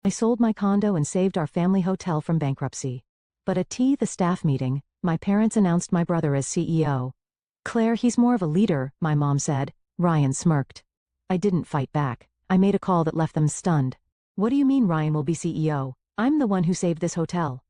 I sold my condo and saved our family hotel from bankruptcy. But at the staff meeting, my parents announced my brother as CEO. Claire, he's more of a leader, my mom said. Ryan smirked. I didn't fight back. I made a call that left them stunned. What do you mean Ryan will be CEO? I'm the one who saved this hotel.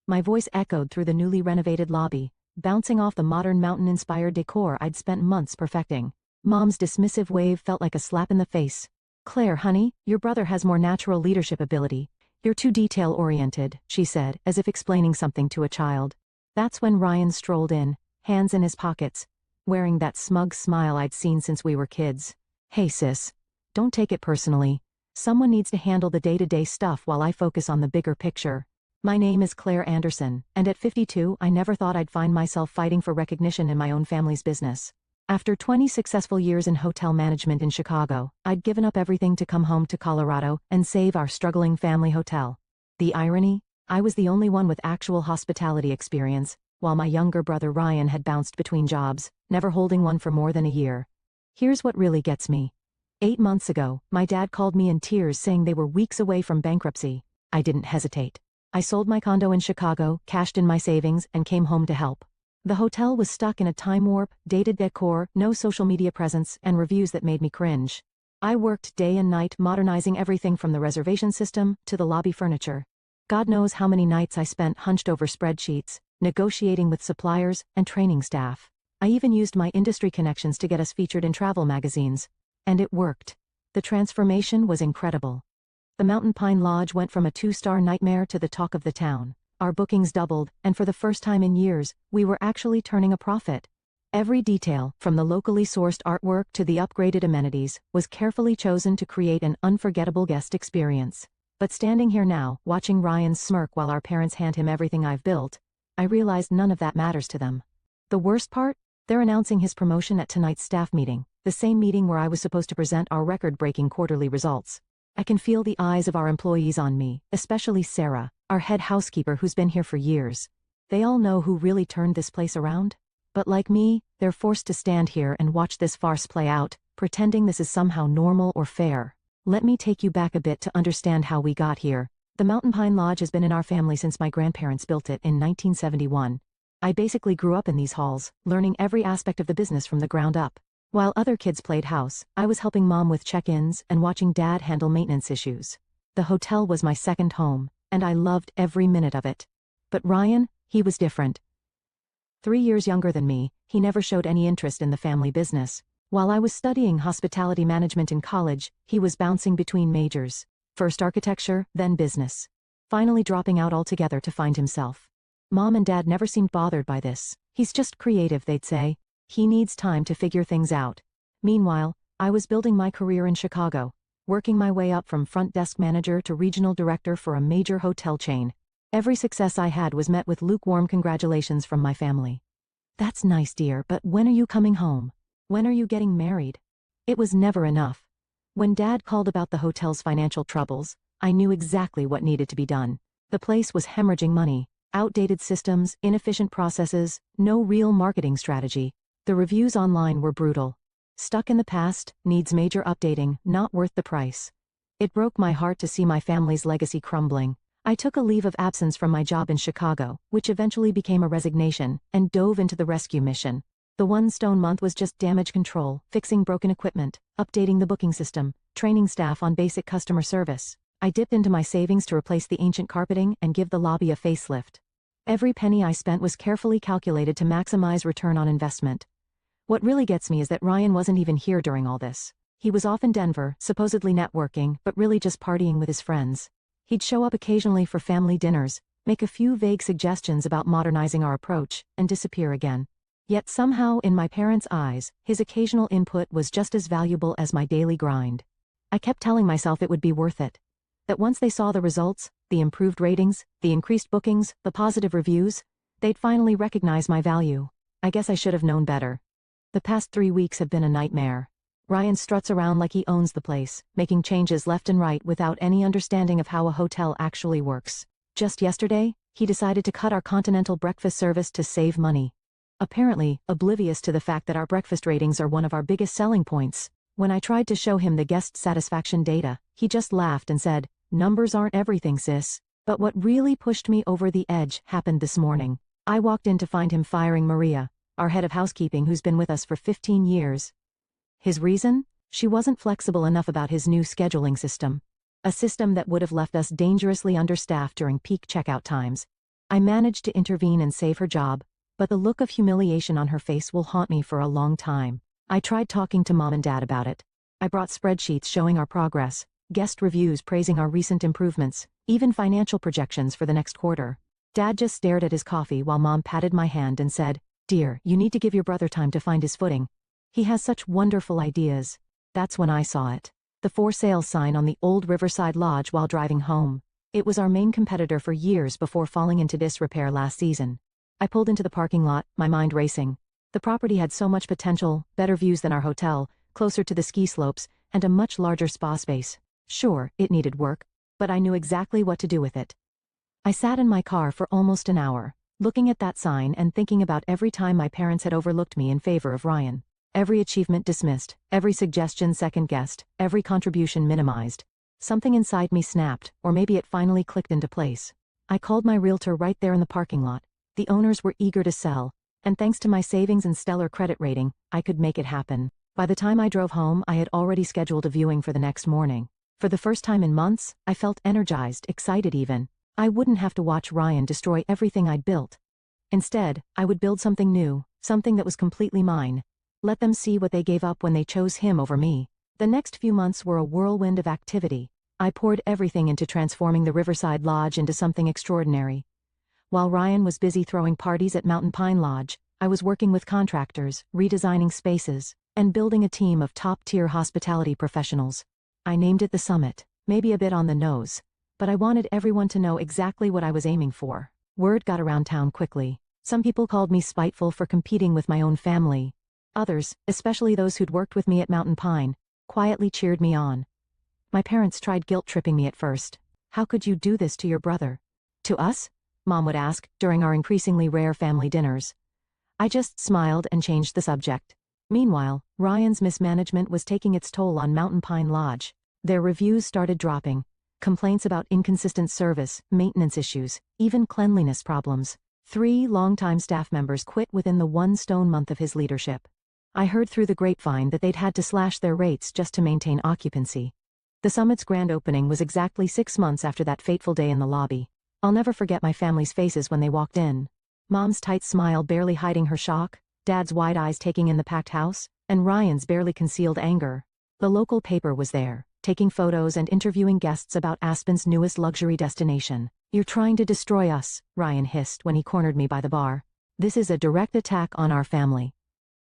My voice echoed through the newly renovated lobby, bouncing off the modern mountain-inspired decor I'd spent months perfecting. Mom's dismissive wave felt like a slap in the face. Claire, honey, your brother has more natural leadership ability. You're too detail-oriented, she said, as if explaining something to a child. That's when Ryan strolled in, hands in his pockets, wearing that smug smile I'd seen since we were kids. Hey sis, don't take it personally. Someone needs to handle the day-to-day stuff while I focus on the bigger picture. My name is Claire Anderson, and at 52 I never thought I'd find myself fighting for recognition in my own family's business. After 20 successful years in hotel management in Chicago, I'd given up everything to come home to Colorado and save our struggling family hotel. The irony? I was the only one with actual hospitality experience, while my younger brother Ryan had bounced between jobs, never holding one for more than a year. Here's what really gets me. 8 months ago, my dad called me in tears saying they were weeks away from bankruptcy. I didn't hesitate. I sold my condo in Chicago, cashed in my savings, and came home to help. The hotel was stuck in a time warp, dated decor, no social media presence, and reviews that made me cringe. I worked day and night modernizing everything from the reservation system to the lobby furniture. God knows how many nights I spent hunched over spreadsheets, negotiating with suppliers, and training staff. I even used my industry connections to get us featured in travel magazines. And it worked. The transformation was incredible. The Mountain Pine Lodge went from a 2-star nightmare to the talk of the town. Our bookings doubled, and for the first time in years, we were actually turning a profit. Every detail, from the locally sourced artwork to the upgraded amenities, was carefully chosen to create an unforgettable guest experience. But standing here now, watching Ryan smirk while our parents hand him everything I've built, I realized none of that matters to them. The worst part? They're announcing his promotion at tonight's staff meeting, the same meeting where I was supposed to present our record-breaking quarterly results. I can feel the eyes of our employees on me, especially Sarah, our head housekeeper who's been here for years. They all know who really turned this place around. But like me, they're forced to stand here and watch this farce play out, pretending this is somehow normal or fair. Let me take you back a bit to understand how we got here. The Mountain Pine Lodge has been in our family since my grandparents built it in 1971. I basically grew up in these halls, learning every aspect of the business from the ground up. While other kids played house, I was helping Mom with check-ins and watching Dad handle maintenance issues. The hotel was my second home, and I loved every minute of it. But Ryan, he was different. 3 years younger than me, he never showed any interest in the family business. While I was studying hospitality management in college, he was bouncing between majors. First architecture, then business. Finally dropping out altogether to find himself. Mom and Dad never seemed bothered by this. He's just creative, they'd say. He needs time to figure things out. Meanwhile, I was building my career in Chicago, working my way up from front desk manager to regional director for a major hotel chain. Every success I had was met with lukewarm congratulations from my family. That's nice, dear, but when are you coming home? When are you getting married? It was never enough. When Dad called about the hotel's financial troubles, I knew exactly what needed to be done. The place was hemorrhaging money, outdated systems, inefficient processes, no real marketing strategy. The reviews online were brutal. Stuck in the past, needs major updating, not worth the price. It broke my heart to see my family's legacy crumbling. I took a leave of absence from my job in Chicago, which eventually became a resignation, and dove into the rescue mission. The 1 stone month was just damage control, fixing broken equipment, updating the booking system, training staff on basic customer service. I dipped into my savings to replace the ancient carpeting and give the lobby a facelift. Every penny I spent was carefully calculated to maximize return on investment. What really gets me is that Ryan wasn't even here during all this. He was off in Denver, supposedly networking, but really just partying with his friends. He'd show up occasionally for family dinners, make a few vague suggestions about modernizing our approach, and disappear again. Yet somehow, in my parents' eyes, his occasional input was just as valuable as my daily grind. I kept telling myself it would be worth it. That once they saw the results, the improved ratings, the increased bookings, the positive reviews, they'd finally recognize my value. I guess I should have known better. The past 3 weeks have been a nightmare. Ryan struts around like he owns the place, making changes left and right without any understanding of how a hotel actually works. Just yesterday, he decided to cut our continental breakfast service to save money. Apparently, oblivious to the fact that our breakfast ratings are one of our biggest selling points. When I tried to show him the guest satisfaction data, he just laughed and said, Numbers aren't everything, sis. But what really pushed me over the edge happened this morning. I walked in to find him firing Maria, our head of housekeeping who's been with us for 15 years. His reason? She wasn't flexible enough about his new scheduling system. A system that would have left us dangerously understaffed during peak checkout times. I managed to intervene and save her job, but the look of humiliation on her face will haunt me for a long time. I tried talking to Mom and Dad about it. I brought spreadsheets showing our progress, guest reviews praising our recent improvements, even financial projections for the next quarter. Dad just stared at his coffee while Mom patted my hand and said, "Dear, you need to give your brother time to find his footing. He has such wonderful ideas." That's when I saw it. The for sale sign on the old Riverside Lodge while driving home. It was our main competitor for years before falling into disrepair last season. I pulled into the parking lot, my mind racing. The property had so much potential, better views than our hotel, closer to the ski slopes, and a much larger spa space. Sure, it needed work, but I knew exactly what to do with it. I sat in my car for almost an hour, looking at that sign and thinking about every time my parents had overlooked me in favor of Ryan. Every achievement dismissed, every suggestion second-guessed, every contribution minimized. Something inside me snapped, or maybe it finally clicked into place. I called my realtor right there in the parking lot. The owners were eager to sell, and thanks to my savings and stellar credit rating, I could make it happen. By the time I drove home, I had already scheduled a viewing for the next morning. For the first time in months, I felt energized, excited even. I wouldn't have to watch Ryan destroy everything I'd built. Instead, I would build something new, something that was completely mine. Let them see what they gave up when they chose him over me. The next few months were a whirlwind of activity. I poured everything into transforming the Riverside Lodge into something extraordinary. While Ryan was busy throwing parties at Mountain Pine Lodge, I was working with contractors, redesigning spaces, and building a team of top-tier hospitality professionals. I named it the Summit, maybe a bit on the nose, but I wanted everyone to know exactly what I was aiming for. Word got around town quickly. Some people called me spiteful for competing with my own family. Others, especially those who'd worked with me at Mountain Pine, quietly cheered me on. My parents tried guilt-tripping me at first. "How could you do this to your brother?" "To us?" Mom would ask during our increasingly rare family dinners. I just smiled and changed the subject. Meanwhile, Ryan's mismanagement was taking its toll on Mountain Pine Lodge. Their reviews started dropping. Complaints about inconsistent service, maintenance issues, even cleanliness problems. 3 longtime staff members quit within the one stone month of his leadership. I heard through the grapevine that they'd had to slash their rates just to maintain occupancy. The Summit's grand opening was exactly 6 months after that fateful day in the lobby. I'll never forget my family's faces when they walked in. Mom's tight smile barely hiding her shock, Dad's wide eyes taking in the packed house, and Ryan's barely concealed anger. The local paper was there, taking photos and interviewing guests about Aspen's newest luxury destination. "You're trying to destroy us," Ryan hissed when he cornered me by the bar. "This is a direct attack on our family."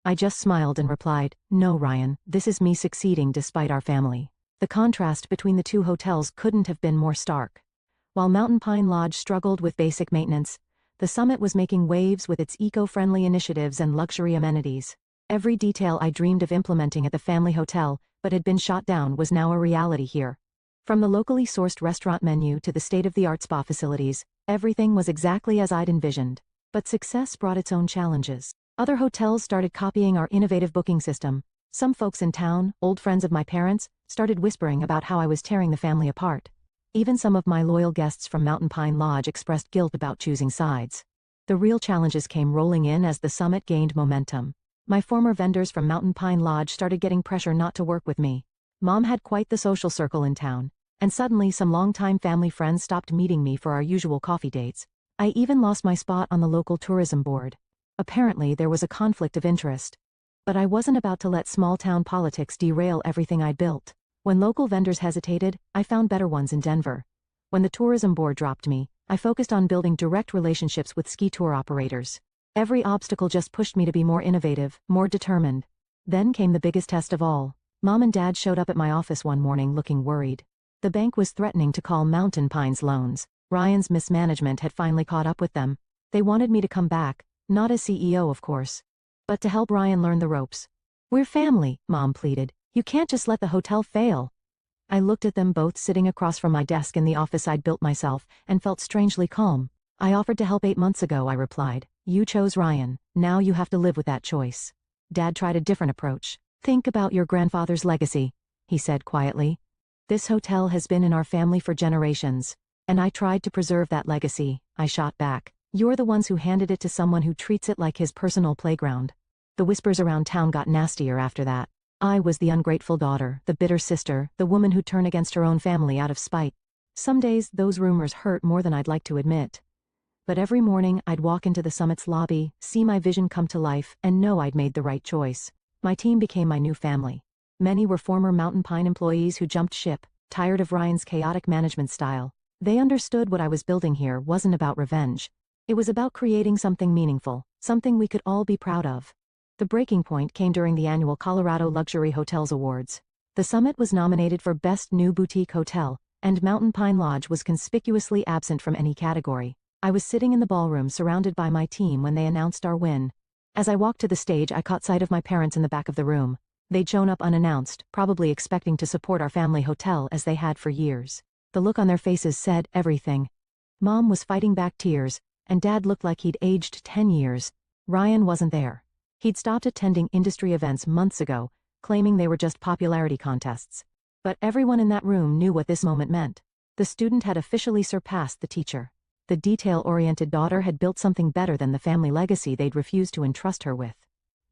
I just smiled and replied, "No, Ryan, this is me succeeding despite our family." The contrast between the two hotels couldn't have been more stark. While Mountain Pine Lodge struggled with basic maintenance, the Summit was making waves with its eco-friendly initiatives and luxury amenities. Every detail I dreamed of implementing at the family hotel, but had been shot down, was now a reality here. From the locally sourced restaurant menu to the state-of-the-art spa facilities, everything was exactly as I'd envisioned. But success brought its own challenges. Other hotels started copying our innovative booking system. Some folks in town, old friends of my parents, started whispering about how I was tearing the family apart. Even some of my loyal guests from Mountain Pine Lodge expressed guilt about choosing sides. The real challenges came rolling in as the Summit gained momentum. My former vendors from Mountain Pine Lodge started getting pressure not to work with me. Mom had quite the social circle in town, and suddenly some longtime family friends stopped meeting me for our usual coffee dates. I even lost my spot on the local tourism board. Apparently there was a conflict of interest. But I wasn't about to let small-town politics derail everything I'd built. When local vendors hesitated, I found better ones in Denver. When the tourism board dropped me, I focused on building direct relationships with ski tour operators. Every obstacle just pushed me to be more innovative, more determined. Then came the biggest test of all. Mom and Dad showed up at my office one morning looking worried. The bank was threatening to call Mountain Pine's loans. Ryan's mismanagement had finally caught up with them. They wanted me to come back, not as CEO of course, but to help Ryan learn the ropes. "We're family," Mom pleaded. "You can't just let the hotel fail." I looked at them both sitting across from my desk in the office I'd built myself, and felt strangely calm. "I offered to help 8 months ago," I replied. "You chose Ryan, now you have to live with that choice." Dad tried a different approach. "Think about your grandfather's legacy," he said quietly. "This hotel has been in our family for generations, and I tried to preserve that legacy," I shot back. "You're the ones who handed it to someone who treats it like his personal playground." The whispers around town got nastier after that. I was the ungrateful daughter, the bitter sister, the woman who'd turn against her own family out of spite. Some days, those rumors hurt more than I'd like to admit. But every morning, I'd walk into the summit's lobby, see my vision come to life, and know I'd made the right choice. My team became my new family. Many were former Mountain Pine employees who jumped ship, tired of Ryan's chaotic management style. They understood what I was building here wasn't about revenge. It was about creating something meaningful, something we could all be proud of. The breaking point came during the annual Colorado Luxury Hotels Awards. The summit was nominated for Best New Boutique Hotel, and Mountain Pine Lodge was conspicuously absent from any category. I was sitting in the ballroom surrounded by my team when they announced our win. As I walked to the stage, I caught sight of my parents in the back of the room. They'd shown up unannounced, probably expecting to support our family hotel as they had for years. The look on their faces said everything. Mom was fighting back tears, and Dad looked like he'd aged 10 years. Ryan wasn't there. He'd stopped attending industry events months ago, claiming they were just popularity contests. But everyone in that room knew what this moment meant. The student had officially surpassed the teacher. The detail-oriented daughter had built something better than the family legacy they'd refused to entrust her with.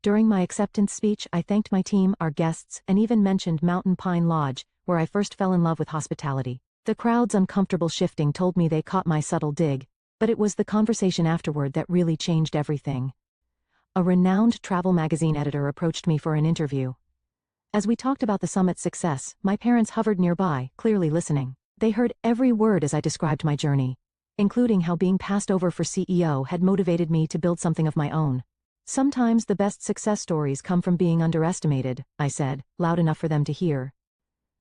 During my acceptance speech, I thanked my team, our guests, and even mentioned Mountain Pine Lodge, where I first fell in love with hospitality. The crowd's uncomfortable shifting told me they caught my subtle dig, but it was the conversation afterward that really changed everything. A renowned travel magazine editor approached me for an interview. As we talked about the summit's success, my parents hovered nearby, clearly listening. They heard every word as I described my journey, including how being passed over for CEO had motivated me to build something of my own. "Sometimes the best success stories come from being underestimated," I said, loud enough for them to hear.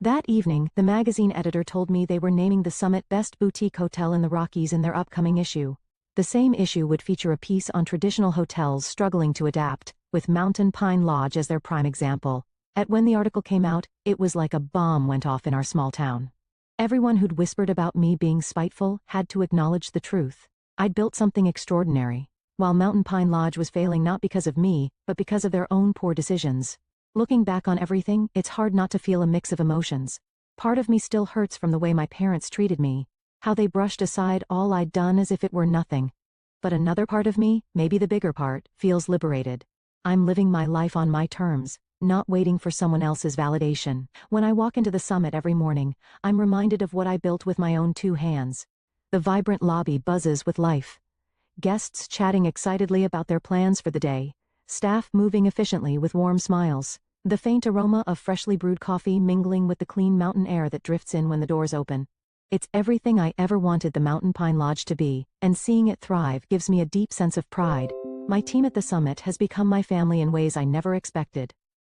That evening, the magazine editor told me they were naming the summit Best Boutique Hotel in the Rockies in their upcoming issue. The same issue would feature a piece on traditional hotels struggling to adapt, with Mountain Pine Lodge as their prime example. When the article came out, it was like a bomb went off in our small town. Everyone who'd whispered about me being spiteful had to acknowledge the truth. I'd built something extraordinary, while Mountain Pine Lodge was failing not because of me, but because of their own poor decisions. Looking back on everything, it's hard not to feel a mix of emotions. Part of me still hurts from the way my parents treated me, how they brushed aside all I'd done as if it were nothing. But another part of me, maybe the bigger part, feels liberated. I'm living my life on my terms, not waiting for someone else's validation. When I walk into the summit every morning, I'm reminded of what I built with my own 2 hands. The vibrant lobby buzzes with life. Guests chatting excitedly about their plans for the day. Staff moving efficiently with warm smiles. The faint aroma of freshly brewed coffee mingling with the clean mountain air that drifts in when the doors open. It's everything I ever wanted the Mountain Pine Lodge to be, and seeing it thrive gives me a deep sense of pride. My team at the summit has become my family in ways I never expected.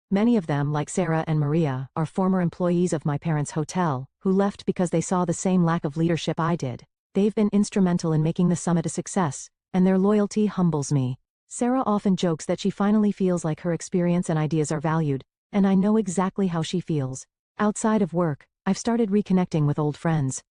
Many of them, like Sarah and Maria, are former employees of my parents' hotel, who left because they saw the same lack of leadership I did. They've been instrumental in making the summit a success, and their loyalty humbles me. Sarah often jokes that she finally feels like her experience and ideas are valued, and I know exactly how she feels. Outside of work, I've started reconnecting with old friends.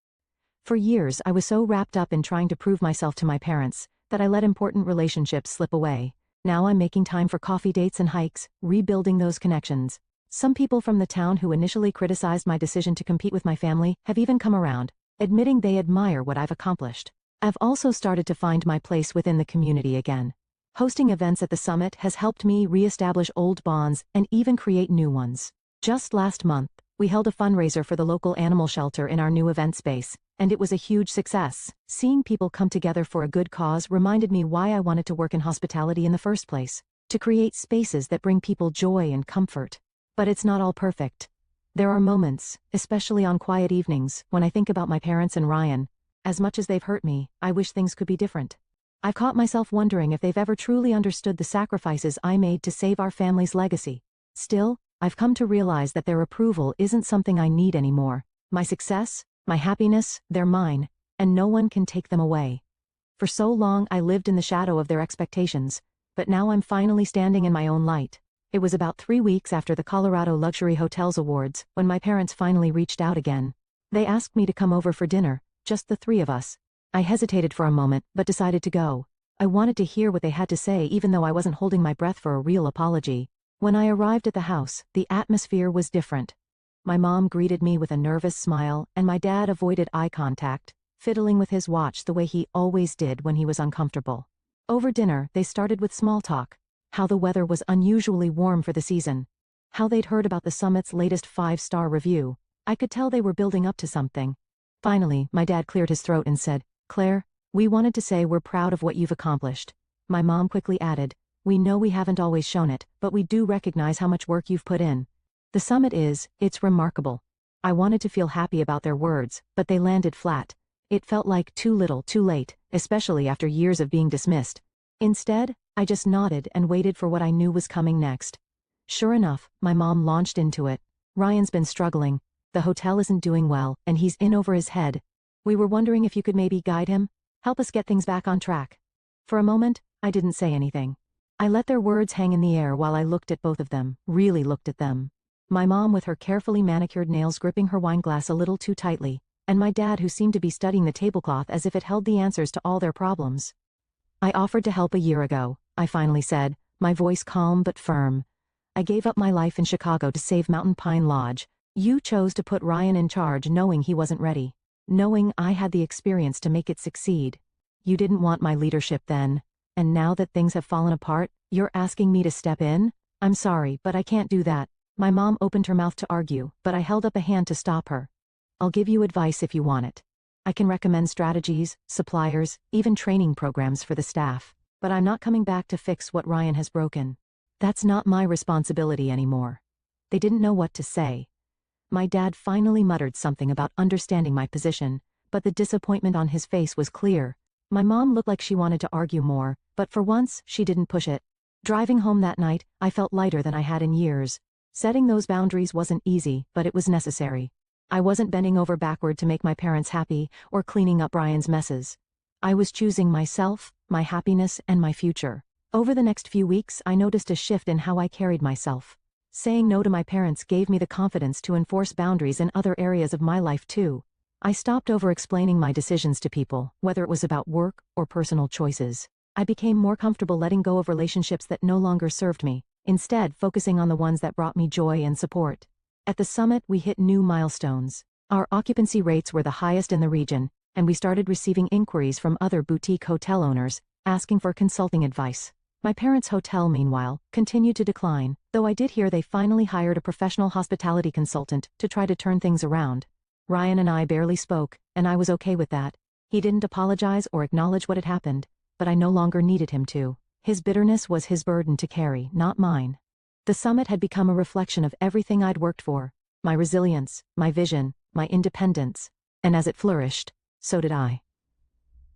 For years, I was so wrapped up in trying to prove myself to my parents that I let important relationships slip away. Now I'm making time for coffee dates and hikes, rebuilding those connections. Some people from the town who initially criticized my decision to compete with my family have even come around, admitting they admire what I've accomplished. I've also started to find my place within the community again. Hosting events at the summit has helped me re-establish old bonds and even create new ones. Just last month, we held a fundraiser for the local animal shelter in our new event space, and it was a huge success. Seeing people come together for a good cause reminded me why I wanted to work in hospitality in the first place, to create spaces that bring people joy and comfort. But it's not all perfect. There are moments, especially on quiet evenings, when I think about my parents and Ryan. As much as they've hurt me, I wish things could be different. I've caught myself wondering if they've ever truly understood the sacrifices I made to save our family's legacy. Still, I've come to realize that their approval isn't something I need anymore. My success, my happiness, they're mine, and no one can take them away. For so long I lived in the shadow of their expectations, but now I'm finally standing in my own light. It was about 3 weeks after the Colorado Luxury Hotels Awards when my parents finally reached out again. They asked me to come over for dinner, just the 3 of us. I hesitated for a moment, but decided to go. I wanted to hear what they had to say even though I wasn't holding my breath for a real apology. When I arrived at the house, the atmosphere was different. My mom greeted me with a nervous smile, and my dad avoided eye contact, fiddling with his watch the way he always did when he was uncomfortable. Over dinner, they started with small talk. How the weather was unusually warm for the season. How they'd heard about the summit's latest 5-star review. I could tell they were building up to something. Finally, my dad cleared his throat and said, "Claire, we wanted to say we're proud of what you've accomplished." My mom quickly added, "We know we haven't always shown it, but we do recognize how much work you've put in. The summit it's remarkable." I wanted to feel happy about their words, but they landed flat. It felt like too little, too late, especially after years of being dismissed. Instead, I just nodded and waited for what I knew was coming next. Sure enough, my mom launched into it. "Ryan's been struggling. The hotel isn't doing well, and he's in over his head. We were wondering if you could maybe guide him, help us get things back on track." For a moment, I didn't say anything. I let their words hang in the air while I looked at both of them, really looked at them. My mom with her carefully manicured nails gripping her wine glass a little too tightly, and my dad who seemed to be studying the tablecloth as if it held the answers to all their problems. "I offered to help a year ago," I finally said, my voice calm but firm. "I gave up my life in Chicago to save Mountain Pine Lodge. You chose to put Ryan in charge knowing he wasn't ready, knowing I had the experience to make it succeed. You didn't want my leadership then, and now that things have fallen apart, you're asking me to step in? I'm sorry, but I can't do that." My mom opened her mouth to argue, but I held up a hand to stop her. "I'll give you advice if you want it. I can recommend strategies, suppliers, even training programs for the staff, but I'm not coming back to fix what Ryan has broken. That's not my responsibility anymore." They didn't know what to say. My dad finally muttered something about understanding my position, but the disappointment on his face was clear. My mom looked like she wanted to argue more, but for once, she didn't push it. Driving home that night, I felt lighter than I had in years. Setting those boundaries wasn't easy, but it was necessary. I wasn't bending over backward to make my parents happy, or cleaning up Ryan's messes. I was choosing myself, my happiness, and my future. Over the next few weeks, I noticed a shift in how I carried myself. Saying no to my parents gave me the confidence to enforce boundaries in other areas of my life too. I stopped over-explaining my decisions to people, whether it was about work or personal choices. I became more comfortable letting go of relationships that no longer served me, instead focusing on the ones that brought me joy and support. At the summit, we hit new milestones. Our occupancy rates were the highest in the region, and we started receiving inquiries from other boutique hotel owners, asking for consulting advice. My parents' hotel, meanwhile, continued to decline, though I did hear they finally hired a professional hospitality consultant to try to turn things around. Ryan and I barely spoke, and I was okay with that. He didn't apologize or acknowledge what had happened, but I no longer needed him to. His bitterness was his burden to carry, not mine. The summit had become a reflection of everything I'd worked for, my resilience, my vision, my independence, and as it flourished, so did I.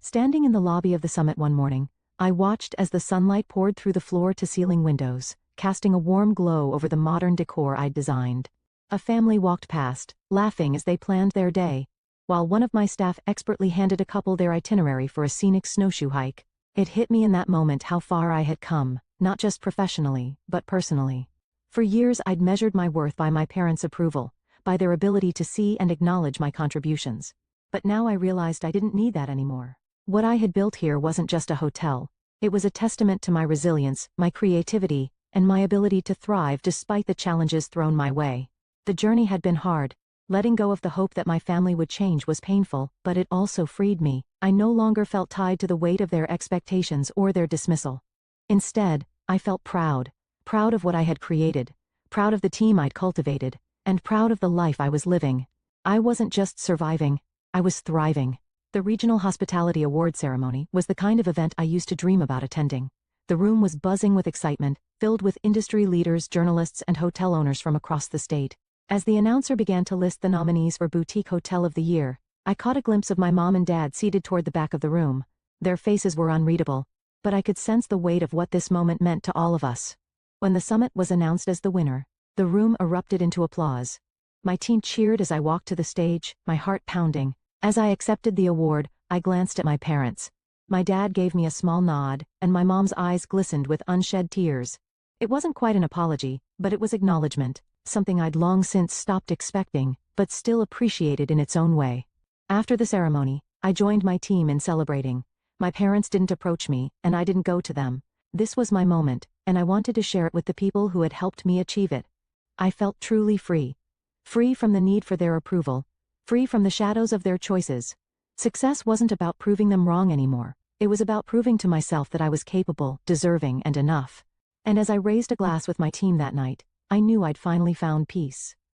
Standing in the lobby of the summit one morning, I watched as the sunlight poured through the floor-to-ceiling windows, casting a warm glow over the modern decor I'd designed. A family walked past, laughing as they planned their day, while one of my staff expertly handed a couple their itinerary for a scenic snowshoe hike. It hit me in that moment how far I had come, not just professionally, but personally. For years I'd measured my worth by my parents' approval, by their ability to see and acknowledge my contributions. But now I realized I didn't need that anymore. What I had built here wasn't just a hotel. It was a testament to my resilience, my creativity, and my ability to thrive despite the challenges thrown my way. The journey had been hard. Letting go of the hope that my family would change was painful, but it also freed me. I no longer felt tied to the weight of their expectations or their dismissal. Instead, I felt proud of what I had created, proud of the team I'd cultivated, and proud of the life I was living. I wasn't just surviving, I was thriving. The Regional Hospitality Award ceremony was the kind of event I used to dream about attending. The room was buzzing with excitement, filled with industry leaders, journalists, and hotel owners from across the state. As the announcer began to list the nominees for Boutique Hotel of the Year, I caught a glimpse of my mom and dad seated toward the back of the room. Their faces were unreadable, but I could sense the weight of what this moment meant to all of us. When the summit was announced as the winner, the room erupted into applause. My team cheered as I walked to the stage, my heart pounding. As I accepted the award, I glanced at my parents. My dad gave me a small nod, and my mom's eyes glistened with unshed tears. It wasn't quite an apology, but it was acknowledgement, something I'd long since stopped expecting, but still appreciated in its own way. After the ceremony, I joined my team in celebrating. My parents didn't approach me, and I didn't go to them. This was my moment, and I wanted to share it with the people who had helped me achieve it. I felt truly free. Free from the need for their approval. Free from the shadows of their choices. Success wasn't about proving them wrong anymore. It was about proving to myself that I was capable, deserving, and enough. And as I raised a glass with my team that night, I knew I'd finally found peace.